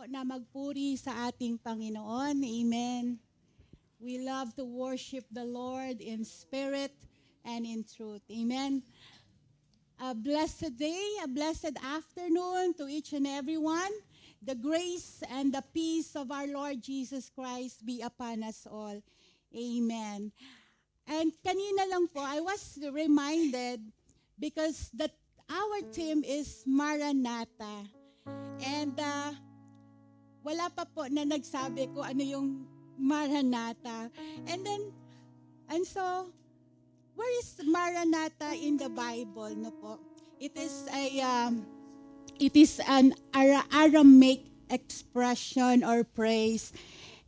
po na magpuri sa ating Panginoon. Amen. We love to worship the Lord in spirit and in truth. Amen. A blessed day, a blessed afternoon to each and everyone. The grace and the peace of our Lord Jesus Christ be upon us all. Amen. And kanina lang po, I was reminded because our theme is Maranatha. And wala pa po na nagsabi ko ano yung Maranatha. And so, where is Maranatha in the Bible? No po? It is an Aramaic expression or phrase.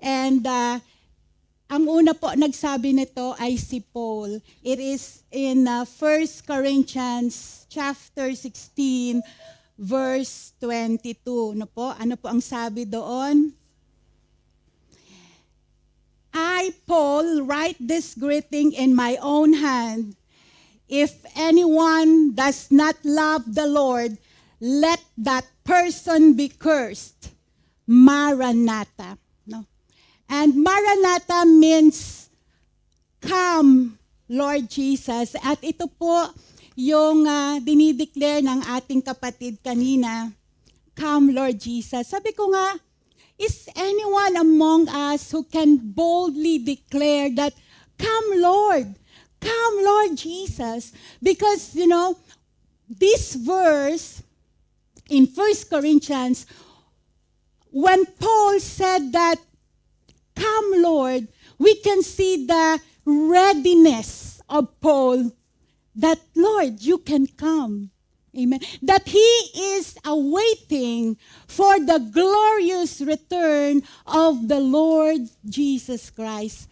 And ang una po nagsabi nito ay si Paul. It is in 1 Corinthians chapter 16, verse 22. No po? Ano po ang sabi doon? I, Paul, write this greeting in my own hand. If anyone does not love the Lord, let that person be cursed. Maranatha. No? And Maranatha means, come, Lord Jesus. At ito po yung dinideclare ng ating kapatid kanina, come, Lord Jesus. Sabi ko nga, is anyone among us who can boldly declare that, come, Lord Jesus? Because, this verse in 1 Corinthians, when Paul said that, come, Lord, we can see the readiness of Paul that, Lord, you can come. Amen. That he is awaiting for the glorious return of the Lord Jesus Christ.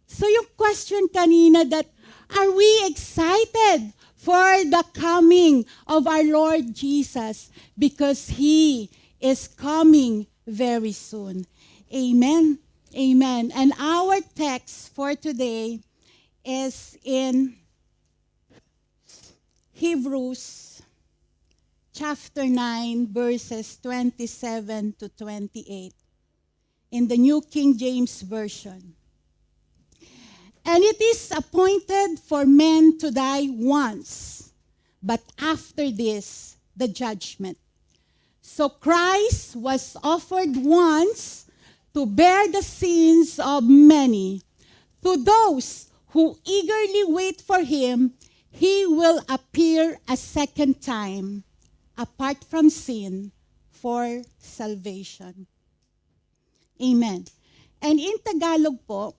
So yung question kanina that, are we excited for the coming of our Lord Jesus? Because he is coming very soon. Amen. Amen. And our text for today is in Hebrews chapter 9, verses 27 to 28 in the New King James Version. And it is appointed for men to die once, but after this, the judgment. So Christ was offered once to bear the sins of many. To those who eagerly wait for him, he will appear a second time, apart from sin, for salvation. Amen. And in Tagalog po,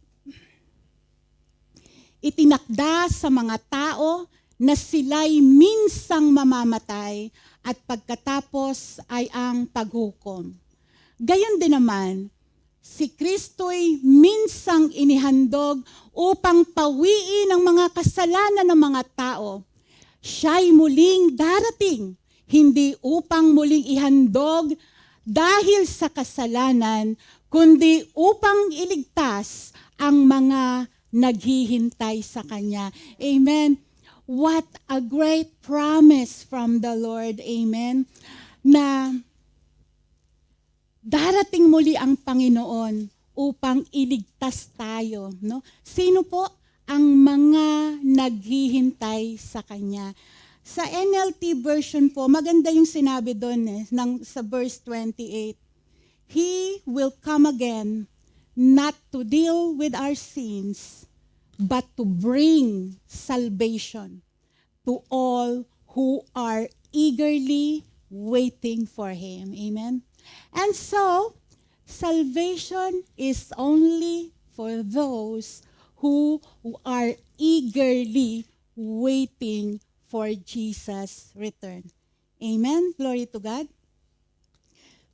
itinakda sa mga tao na sila'y minsang mamamatay at pagkatapos ay ang paghukom. Gayon din naman, si Kristo'y minsang inihandog upang pawiin ang mga kasalanan ng mga tao. Siya'y muling darating, hindi upang muling ihandog dahil sa kasalanan, kundi upang iligtas ang mga naghihintay sa Kanya. Amen. What a great promise from the Lord. Amen. Na darating muli ang Panginoon upang iligtas tayo. No? Sino po ang mga naghihintay sa Kanya? Sa NLT version po, maganda yung sinabi doon sa verse 28. He will come again, not to deal with our sins, but to bring salvation to all who are eagerly waiting for Him. Amen? And so, salvation is only for those who are eagerly waiting for Jesus' return. Amen? Glory to God.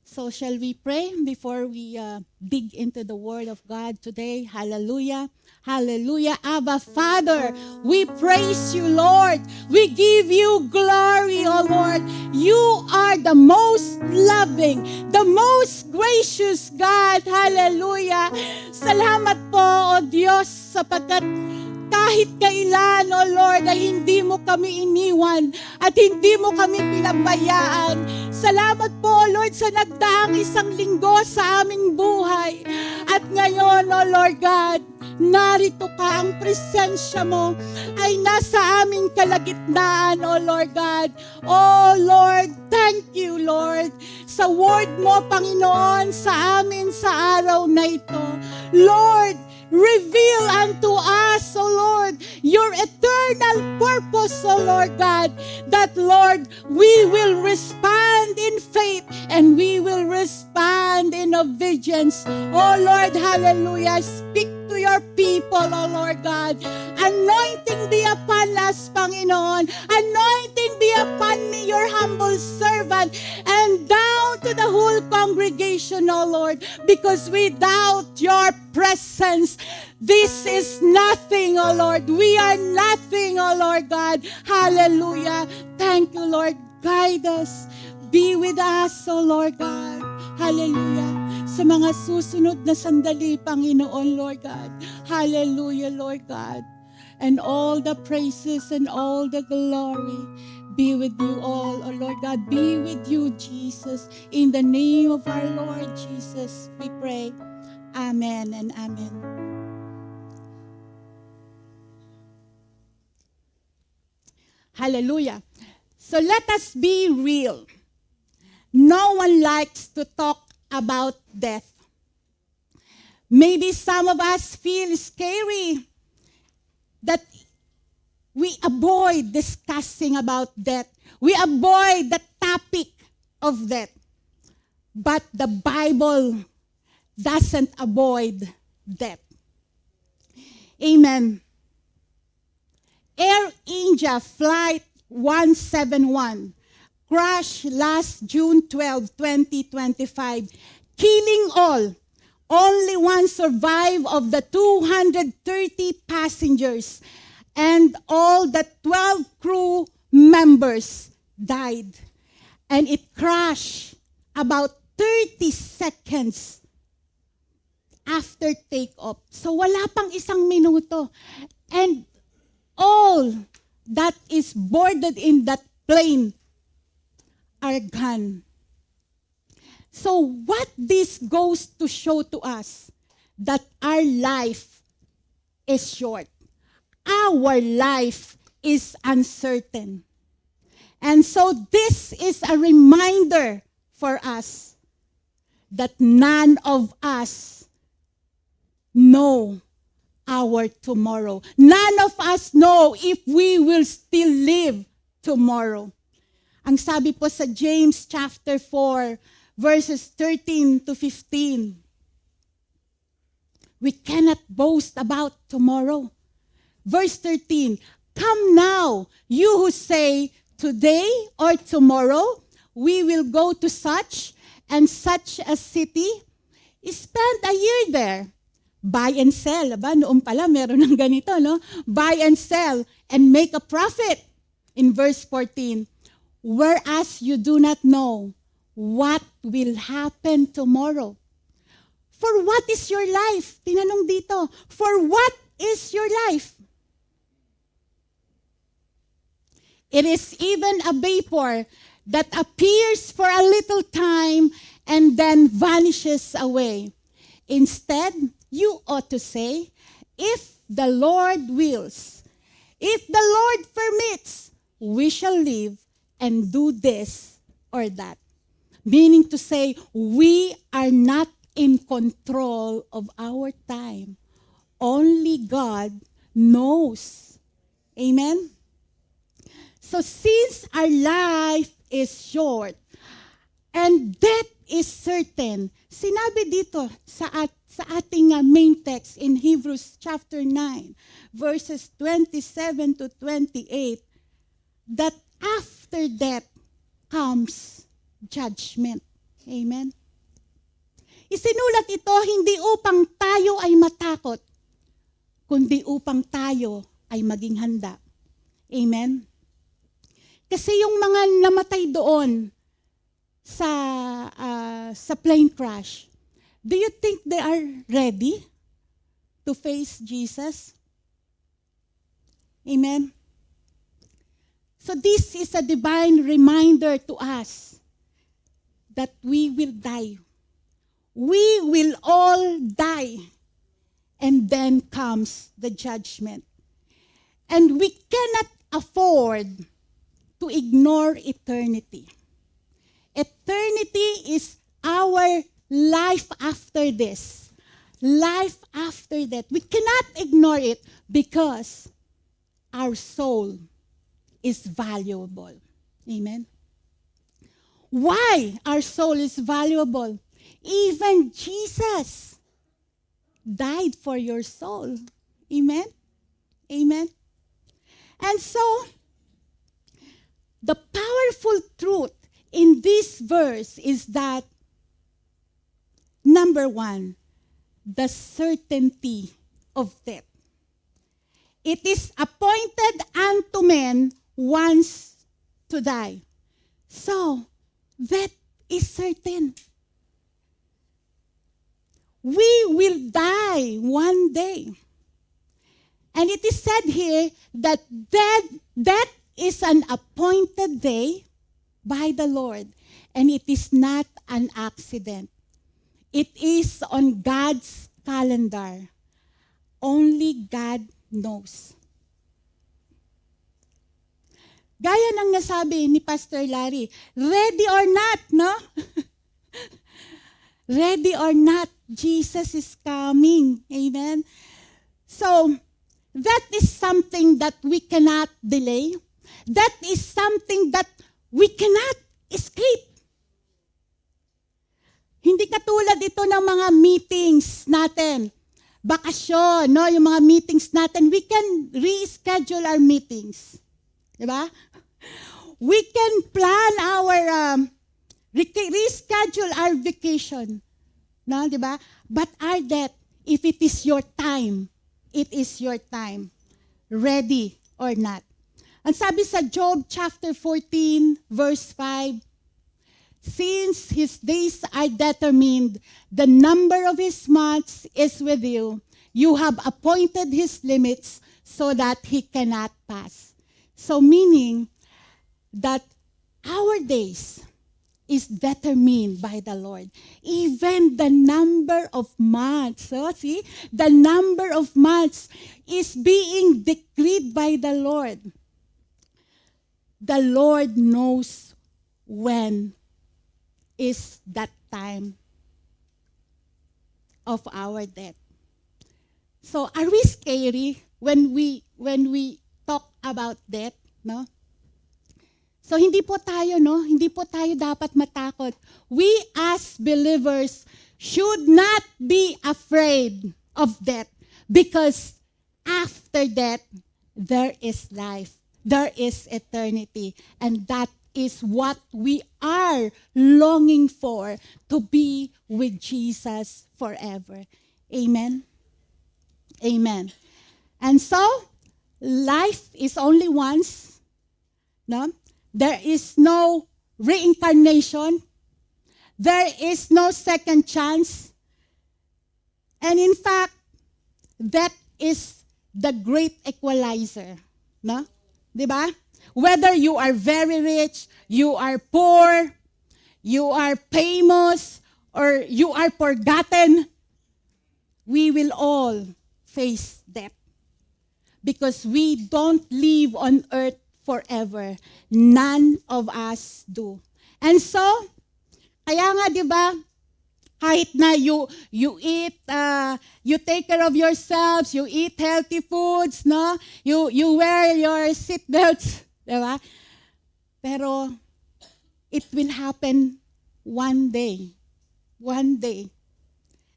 So shall we pray before we dig into the Word of God today? Hallelujah. Hallelujah. Abba, Father, we praise you, Lord. We give you glory, O Lord. You are the most loving, the most gracious God. Hallelujah. Salamat po, O Diyos, sapagkat kahit kailan, O Lord, ay hindi mo kami iniwan at hindi mo kami pinabayaan. Salamat po, O Lord, sa nagdaang isang linggo sa aming buhay. At ngayon, O Lord God, narito ka, ang presensya mo ay nasa aming kalagitnaan, O Lord God. O Lord, thank you, Lord, sa word mo, Panginoon, sa amin sa araw na ito. Lord, reveal unto us, O Lord, your eternal purpose, O Lord God, that, Lord, we will respond in faith and we will respond in obedience. O Lord, hallelujah, speak to your people, O Lord God. Anointing be upon us, Panginoon. Anointing be upon me, your humble servant, and down to the whole congregation, O Lord, because without your presence, this is nothing, O Lord. We are nothing, O Lord God. Hallelujah. Thank you, Lord. Guide us. Be with us, O Lord God. Hallelujah. Sa mga susunod na sandali, Panginoon, Lord God. Hallelujah, Lord God. And all the praises and all the glory be with you all, O Lord God. Be with you, Jesus. In the name of our Lord Jesus, we pray. Amen and amen. Hallelujah. So let us be real. No one likes to talk about death. Maybe some of us feel scary that we avoid discussing about death. We avoid the topic of death. But the Bible doesn't avoid death. Amen. Air India Flight 171 crashed last June 12, 2025, killing all. Only one survived of the 230 passengers, and all the 12 crew members died. And it crashed about 30 seconds after takeoff. So wala pang isang minuto. And all that is boarded in that plane are gone. So what this goes to show to us, that our life is short. Our life is uncertain. And so this is a reminder for us that none of us know our tomorrow. None of us know if we will still live tomorrow. Ang sabi po sa James chapter 4, verses 13 to 15, we cannot boast about tomorrow. Verse 13, come now, you who say, today or tomorrow, we will go to such and such a city, spend a year there. Buy and sell. Aba, noon pala meron ng ganito, no? Buy and sell and make a profit. In verse 14, whereas you do not know what will happen tomorrow. For what is your life? Tinanong dito, for what is your life? It is even a vapor that appears for a little time and then vanishes away. Instead, you ought to say, if the Lord wills, if the Lord permits, we shall live and do this or that. Meaning to say, we are not in control of our time. Only God knows. Amen? So since our life is short and death is certain, sinabi dito sa ating main text in Hebrews chapter 9, verses 27 to 28, that after death comes judgment. Amen? Isinulat ito hindi upang tayo ay matakot, kundi upang tayo ay maging handa. Amen? Kasi yung mga namatay doon sa plane crash, do you think they are ready to face Jesus? Amen? So this is a divine reminder to us that we will die. We will all die. And then comes the judgment. And we cannot afford to ignore eternity. Eternity is our life after this. Life after that. We cannot ignore it because our soul is valuable. Amen? Why our soul is valuable? Even Jesus died for your soul. Amen? Amen? And so, the powerful truth in this verse is that, number one, the certainty of death. It is appointed unto men once to die. So, that is certain. We will die one day. And it is said here that death is an appointed day by the Lord. And it is not an accident. It is on God's calendar. Only God knows. Gaya ng nasabi ni Pastor Larry, ready or not, no? Ready or not, Jesus is coming. Amen? So, that is something that we cannot delay. That is something that we cannot escape. Hindi katulad ito ng mga meetings natin. Bakasyon, no? Yung mga meetings natin, we can reschedule our meetings. Diba? We can plan our, reschedule our vacation. No? Diba? But our death, if it is your time, it is your time. Ready or not. Ang sabi sa Job chapter 14, verse 5, since his days are determined, the number of his months is with you. You have appointed his limits so that he cannot pass. So meaning that our days is determined by the Lord. Even the number of months, so see, the number of months is being decreed by the Lord. The Lord knows when is that time of our death. So are we scary when we talk about death, no? So hindi po tayo dapat matakot. We as believers should not be afraid of death because after death there is life. There is eternity, and that is what we are longing for, to be with Jesus forever. Amen? Amen. And so, life is only once. No? There is no reincarnation. There is no second chance. And in fact, that is the great equalizer. No? Diba? Whether you are very rich, you are poor, you are famous, or you are forgotten, we will all face death. Because we don't live on earth forever. None of us do. And so, kaya nga, diba, kahit na you eat, you take care of yourselves, you eat healthy foods, no? You wear your seatbelts, diba? Pero it will happen one day. One day.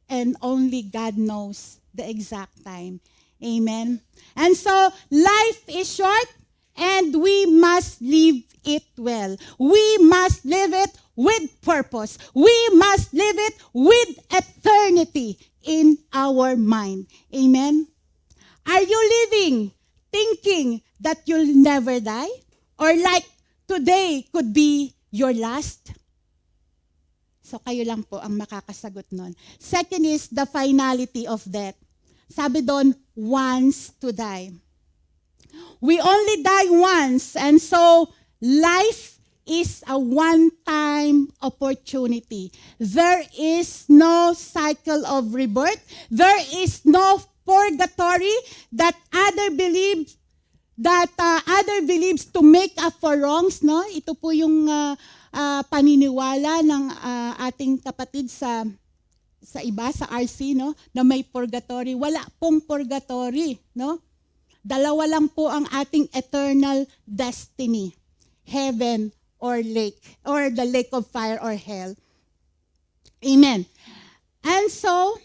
And only God knows the exact time. Amen. And so, life is short and we must live it well. We must live it with purpose. We must live it with eternity in our mind. Amen? Are you living thinking that you'll never die? Or like today could be your last? So kayo lang po ang makakasagot nun. Second is the finality of death. Sabi doon, once to die. We only die once, and so life is a one-time opportunity. There is no cycle of rebirth. There is no purgatory that other believes to make up for wrongs, no? Ito po yung paniniwala ng ating kapatid sa iba, sa RC, no? Na may purgatory. Wala pong purgatory, no? Dalawa lang po ang ating eternal destiny. Heaven or lake, or the lake of fire or hell. Amen. And so,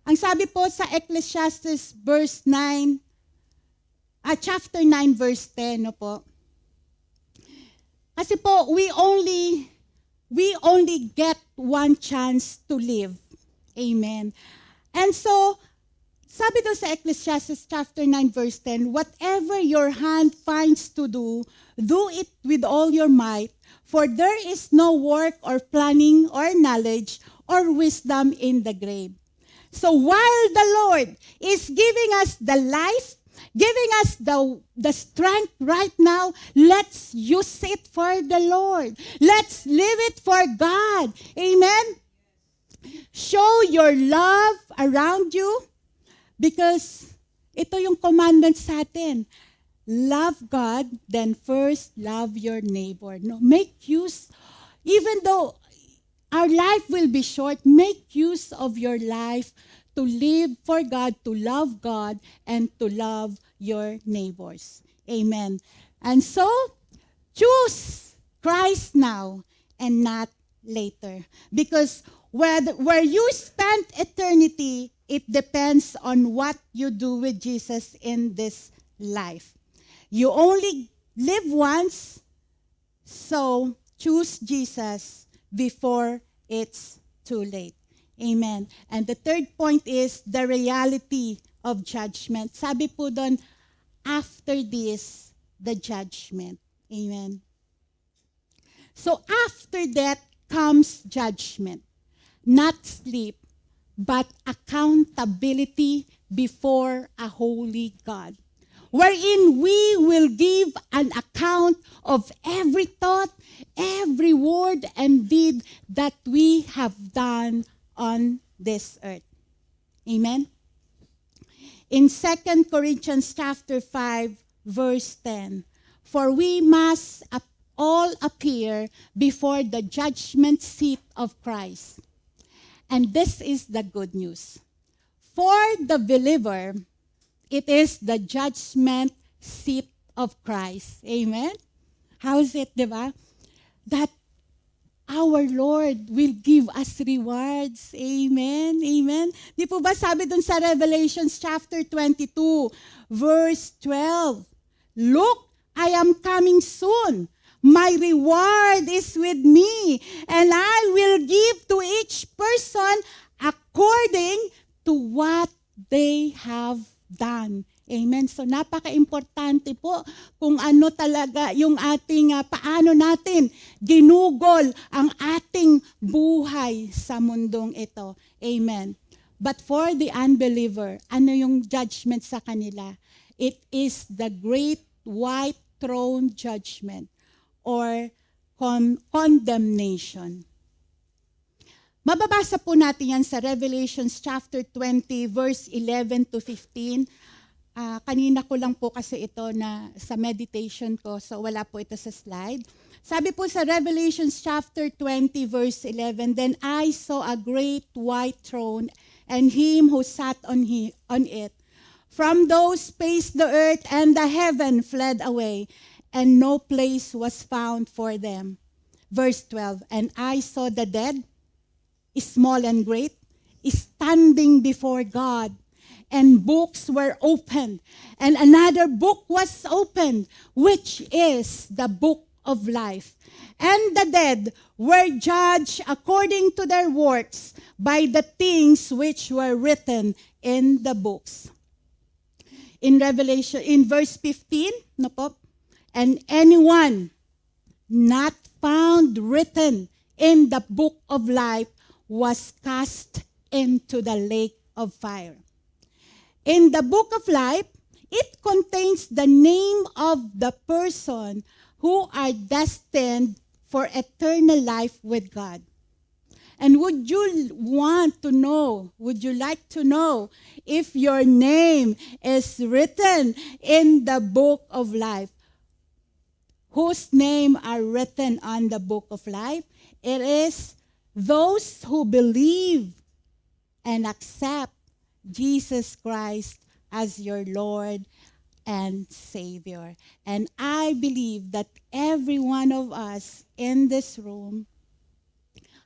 ang sabi po sa Ecclesiastes chapter 9 verse 10, no po. Kasi po, we only get one chance to live. Amen. And so, sabi daw sa Ecclesiastes chapter 9 verse 10, whatever your hand finds to do, do it with all your might, for there is no work or planning or knowledge or wisdom in the grave. So while the Lord is giving us the life, giving us the strength right now, let's use it for the Lord. Let's live it for God. Amen? Show your love around you. Because ito yung commandment sa atin. Love God, then first love your neighbor. No, make use, even though our life will be short, make use of your life to live for God, to love God, and to love your neighbors. Amen. And so, choose Christ now and not later. Because where you spend eternity, it depends on what you do with Jesus in this life. You only live once, so choose Jesus before it's too late. Amen. And the third point is the reality of judgment. Sabi po doon, after this, the judgment. Amen. So after that comes judgment, not sleep, but accountability before a holy God, wherein we will give an account of every thought, every word and deed that we have done on this earth. Amen? In 2 Corinthians chapter 5, verse 10, for we must all appear before the judgment seat of Christ. And this is the good news. For the believer, it is the judgment seat of Christ. Amen? How is it, di ba? That our Lord will give us rewards. Amen? Amen? Di po ba sabi dun sa Revelations chapter 22, verse 12, look, I am coming soon. My reward is with me, and I will give to each person according to what they have done. Amen. So napaka-importante po kung ano talaga yung ating, paano natin ginugol ang ating buhay sa mundong ito. Amen. But for the unbeliever, ano yung judgment sa kanila? It is the great white throne judgment, or condemnation. Mababasa po natin yan sa Revelations chapter 20, verse 11 to 15. Kanina ko lang po kasi ito na sa meditation ko, so wala po ito sa slide. Sabi po sa Revelations chapter 20, verse 11, then I saw a great white throne, and him who sat on it. From those space the earth and the heaven fled away, and no place was found for them. Verse 12, and I saw the dead, small and great, standing before God, and books were opened, and another book was opened, which is the book of life. And the dead were judged according to their works by the things which were written in the books. In Revelation, in verse 15, no po, and anyone not found written in the book of life was cast into the lake of fire. In the book of life, it contains the name of the person who are destined for eternal life with God. And would you like to know if your name is written in the book of life? Whose name are written on the book of life? It is those who believe and accept Jesus Christ as your Lord and Savior. And I believe that every one of us in this room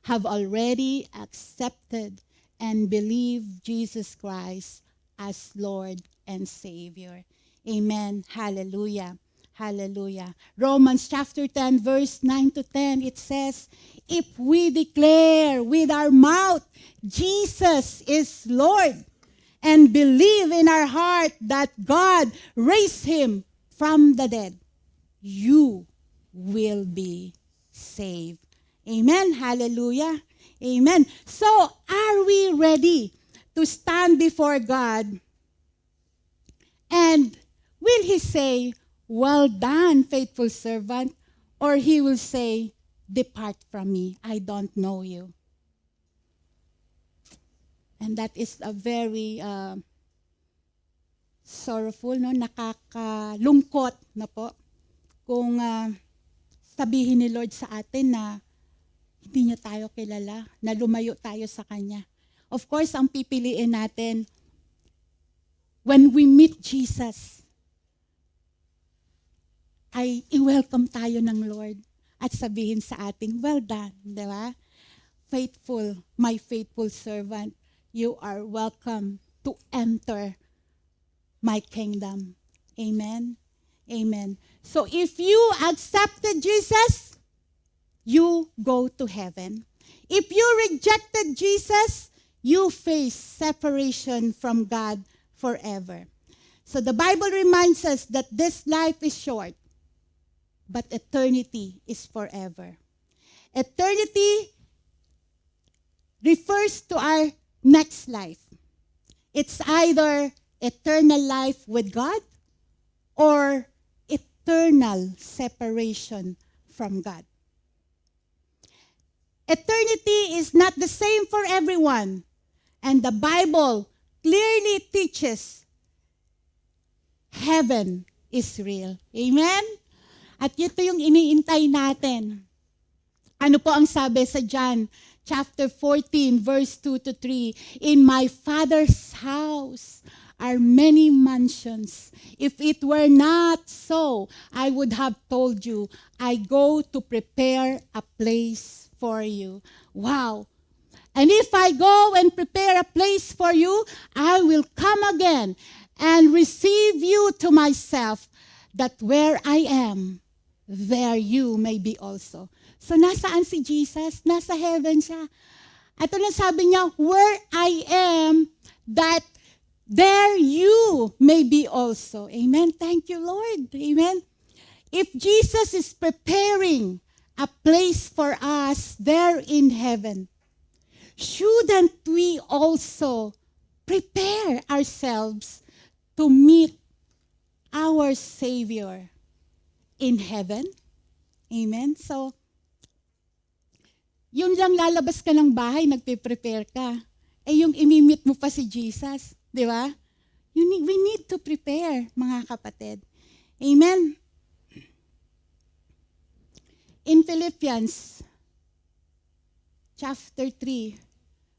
have already accepted and believed Jesus Christ as Lord and Savior. Amen. Hallelujah. Hallelujah. Romans chapter 10, verse 9 to 10, it says, if we declare with our mouth Jesus is Lord, and believe in our heart that God raised him from the dead, you will be saved. Amen. Hallelujah. Amen. So, are we ready to stand before God? And will he say, well done, faithful servant? Or he will say, depart from me, I don't know you. And that is a very sorrowful, no? Nakakalungkot na po kung sabihin ni Lord sa atin na hindi niya tayo kilala, na lumayo tayo sa Kanya. Of course, ang pipiliin natin, when we meet Jesus, ay i-welcome tayo ng Lord at sabihin sa ating, well done, di ba? Faithful, my faithful servant, you are welcome to enter my kingdom. Amen? Amen. So if you accepted Jesus, you go to heaven. If you rejected Jesus, you face separation from God forever. So the Bible reminds us that this life is short, but eternity is forever. Eternity refers to our next life. It's either eternal life with God or eternal separation from God. Eternity is not the same for everyone. And the Bible clearly teaches heaven is real. Amen? At ito yung iniintay natin. Ano po ang sabi sa John chapter 14, verse 2 to 3? In my Father's house are many mansions. If it were not so, I would have told you, I go to prepare a place for you. Wow. And if I go and prepare a place for you, I will come again and receive you to myself, that where I am, there you may be also. So nasaan si Jesus? Nasa heaven siya. At ano sabi niya, where I am, that there you may be also. Amen. Thank you, Lord. Amen. If Jesus is preparing a place for us there in heaven, shouldn't we also prepare ourselves to meet our Savior in heaven? Amen? So, yun lang lalabas ka ng bahay, nagpe-prepare ka. Eh yung imimit mo pa si Jesus, di ba? We need to prepare, mga kapatid. Amen? In Philippians chapter 3,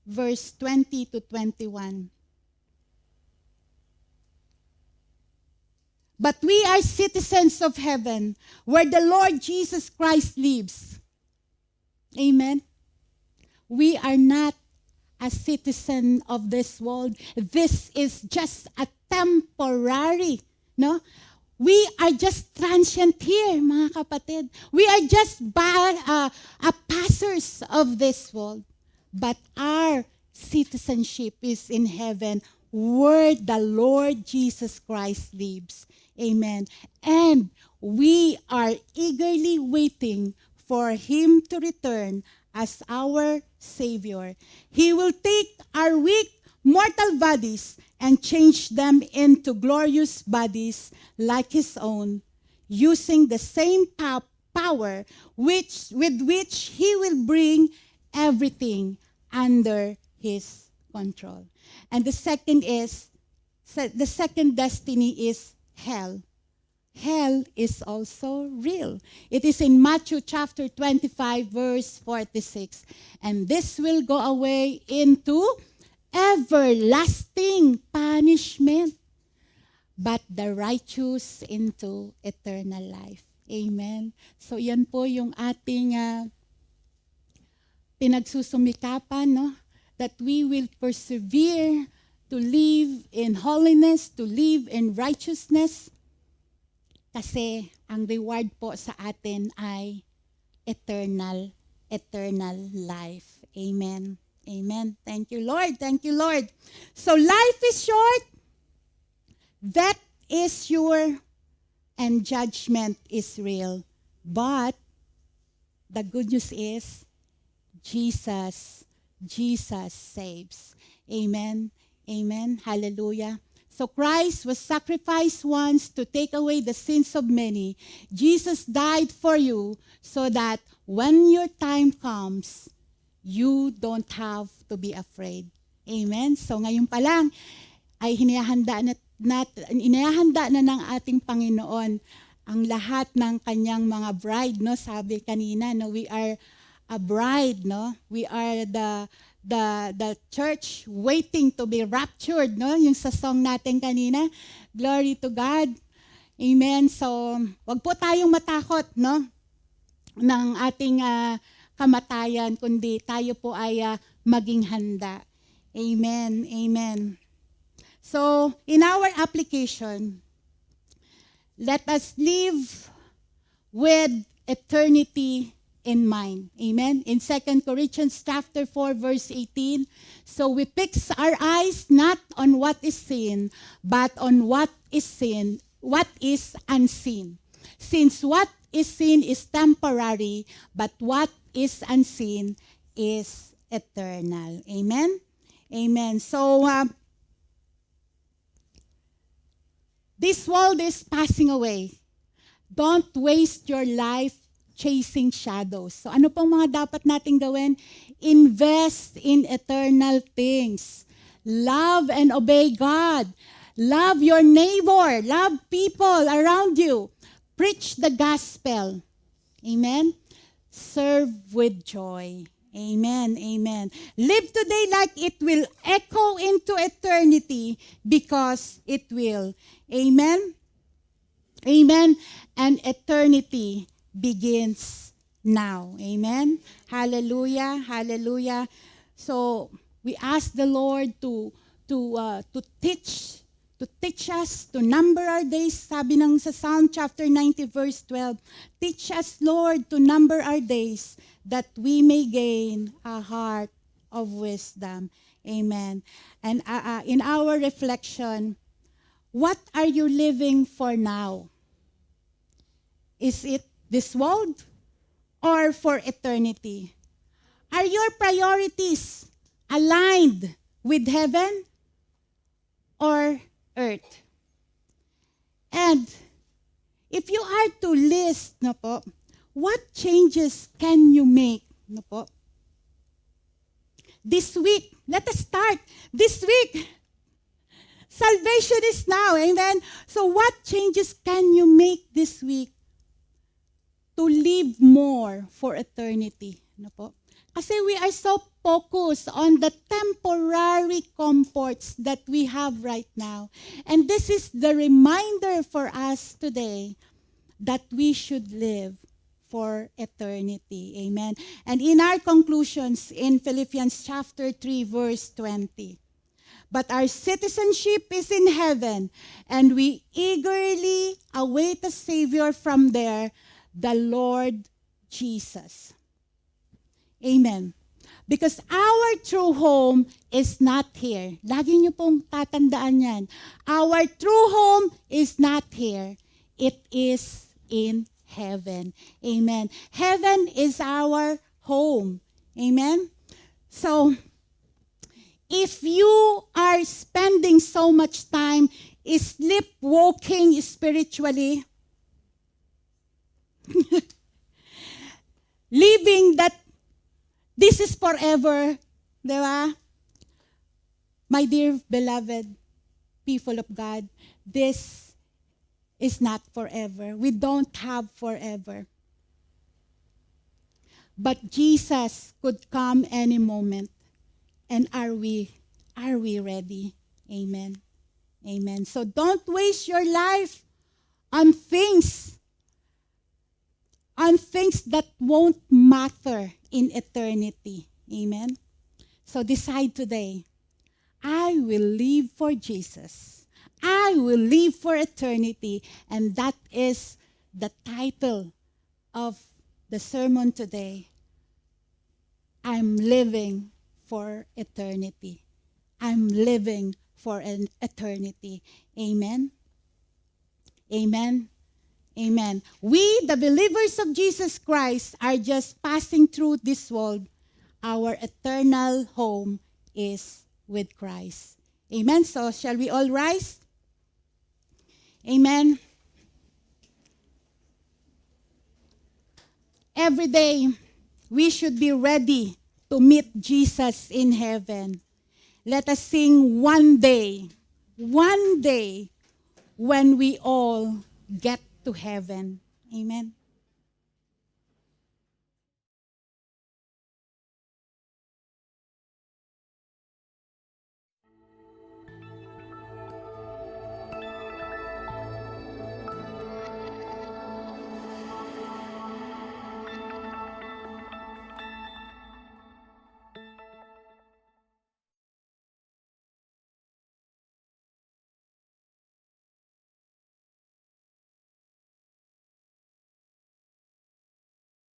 verse 20 to 21. But we are citizens of heaven, where the Lord Jesus Christ lives. Amen? We are not a citizen of this world. This is just a temporary, no? We are just transient here, mga kapatid. We are just passers of this world. But our citizenship is in heaven, where the Lord Jesus Christ lives. Amen. And we are eagerly waiting for Him to return as our Savior. He will take our weak, mortal bodies and changed them into glorious bodies like his own, using the same power with which he will bring everything under his control. And the second destiny is hell. Hell is also real. It is in Matthew chapter 25, verse 46. And this will go away into everlasting punishment, but the righteous into eternal life. Amen. So yan po yung ating pinagsusumikapan, no? That we will persevere to live in holiness, to live in righteousness, kasi ang reward po sa atin ay eternal life. Amen. Amen. Thank you, Lord. Thank you, Lord. So life is short, death is sure, and judgment is real. But the good news is Jesus saves. Amen. Amen. Hallelujah. So Christ was sacrificed once to take away the sins of many. Jesus died for you so that when your time comes, you don't have to be afraid. Amen. So ngayon pa lang ay hinihanda na ng ating Panginoon ang lahat ng kanyang mga bride, no? Sabi kanina, no, we are a bride, no? We are the church waiting to be raptured, no? Yung sa song natin kanina. Glory to God. Amen. So, wag po tayong matakot, no? Ng ating kamatayan, kundi tayo po ay maging handa. Amen. Amen. So, in our application, let us live with eternity in mind. Amen. In 2 Corinthians chapter 4 verse 18, so we fix our eyes not on what is seen, but on what is unseen. Since what is seen is temporary, but what is unseen is eternal. Amen. Amen. So this world is passing away. Don't waste your life chasing shadows. So ano pong mga dapat nating gawin? Invest in eternal things. Love and obey God. Love your neighbor. Love people around you. Preach the gospel. Amen? Serve with joy. Amen. Amen. Live today like it will echo into eternity because it will. Amen? Amen. And eternity begins now. Amen. Hallelujah. Hallelujah. So we ask the Lord to teach us to number our days. Sabi ng sa Psalm chapter 90 verse 12, teach us, Lord, to number our days that we may gain a heart of wisdom. Amen. And in our reflection, what are you living for now? Is it this world or for eternity? Are your priorities aligned with heaven or earth? And if you are to list, no po, what changes can you make, no po? This week, let us start. This week, salvation is now. Amen. So what changes can you make this week to live more for eternity? No po? Kasi we are so focused on the temporary comforts that we have right now. And this is the reminder for us today that we should live for eternity. Amen. And in our conclusions in Philippians chapter 3 verse 20, but our citizenship is in heaven, and we eagerly await a Savior from there, the Lord Jesus. Amen. Because our true home is not here. Lagi niyo pong tatandaan yan. Our true home is not here. It is in heaven. Amen. Heaven is our home. Amen. So, if you are spending so much time sleepwalking spiritually, living that this is forever, di ba? My dear beloved people of God, this is not forever. We don't have forever. But Jesus could come any moment. And are we ready? Amen. Amen. So don't waste your life on things that won't matter in eternity. Amen. So decide today, I will live for Jesus. I will live for eternity. And that is the title of the sermon today. I'm living for eternity. I'm living for an eternity. Amen. Amen. Amen. We, the believers of Jesus Christ, are just passing through this world. Our eternal home is with Christ. Amen. So shall we all rise? Amen. Every day, we should be ready to meet Jesus in heaven. Let us sing one day, when we all get to heaven. Amen.